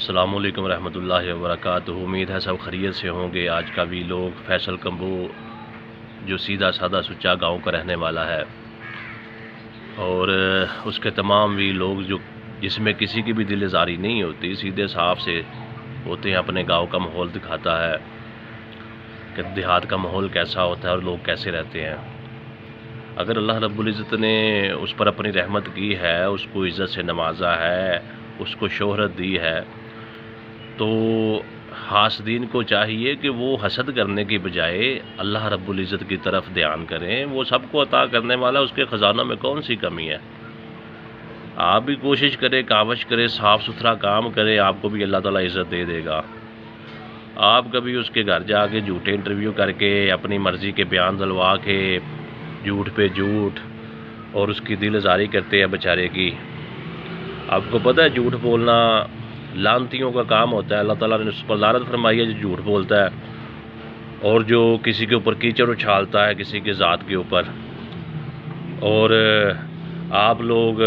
السلام علیکم ورحمۃ اللہ وبرکاتہ۔ امید ہے سب خیریت سے ہوں گے۔ آج کا بھی لوگ فیصل کمبو جو سیدھا سادہ سچا گاؤں کا رہنے والا ہے، اور اس کے تمام بھی لوگ جو جس میں کسی کی بھی دل آزاری نہیں ہوتی، سیدھے صاف سے ہوتے ہیں، اپنے گاؤں کا ماحول دکھاتا ہے کہ دیہات کا ماحول کیسا ہوتا ہے اور لوگ کیسے رہتے ہیں۔ اگر اللہ رب العزت نے اس پر اپنی رحمت کی ہے، اس کو عزت سے نوازا ہے، اس کو شہرت دی ہے، تو حاسدین کو چاہیے کہ وہ حسد کرنے کی بجائے اللہ رب العزت کی طرف دھیان کریں۔ وہ سب کو عطا کرنے والا، اس کے خزانوں میں کون سی کمی ہے؟ آپ بھی کوشش کریں، کاوش کریں، صاف ستھرا کام کریں، آپ کو بھی اللہ تعالیٰ عزت دے دے گا۔ آپ کبھی اس کے گھر جا کے جھوٹے انٹرویو کر کے، اپنی مرضی کے بیان دلوا کے، جھوٹ پہ جھوٹ، اور اس کی دل آزاری کرتے ہیں بیچارے کی۔ آپ کو پتہ ہے جھوٹ بولنا لعنتیوں کا کام ہوتا ہے۔ اللہ تعالیٰ نے اس پر لعنت فرمائی ہے جو جھوٹ بولتا ہے، اور جو کسی کے اوپر کیچڑ اچھالتا ہے، کسی کے ذات کے اوپر۔ اور آپ لوگ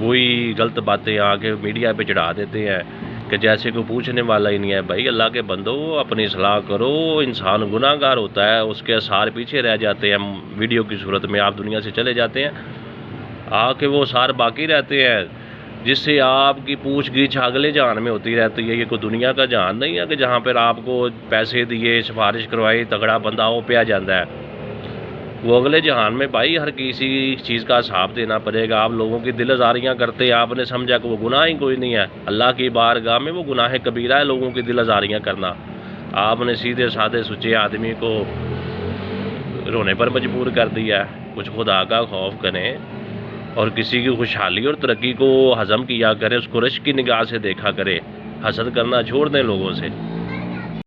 وہی غلط باتیں آ کے میڈیا پہ چڑھا دیتے ہیں کہ جیسے کوئی پوچھنے والا ہی نہیں ہے۔ بھائی اللہ کے بندو، اپنی اصلاح کرو۔ انسان گناہ گار ہوتا ہے، اس کے آثار پیچھے رہ جاتے ہیں، ویڈیو کی صورت میں آپ دنیا سے چلے جاتے ہیں، آ کے وہ آثار باقی رہتے ہیں، جس سے آپ کی پوچھ گچھ اگلے جہان میں ہوتی رہتی ہے۔ یہ کوئی دنیا کا جہان نہیں ہے کہ جہاں پر آپ کو پیسے دیے، سفارش کروائی، تگڑا بندہ وہ پہ آ جاتا ہے۔ وہ اگلے جہان میں بھائی ہر کسی چیز کا حساب دینا پڑے گا۔ آپ لوگوں کی دل آزاریاں کرتے، آپ نے سمجھا کہ وہ گناہ ہی کوئی نہیں ہے۔ اللہ کی بارگاہ میں وہ گناہ کبیرہ ہے، لوگوں کی دل آزاریاں کرنا۔ آپ نے سیدھے سادے سچے آدمی کو رونے پر مجبور کر دیا ہے۔ کچھ خدا کا خوف کریں، اور کسی کی خوشحالی اور ترقی کو ہضم کیا کرے، اس کو رشک کی نگاہ سے دیکھا کرے۔ حسد کرنا چھوڑ دیں لوگوں سے۔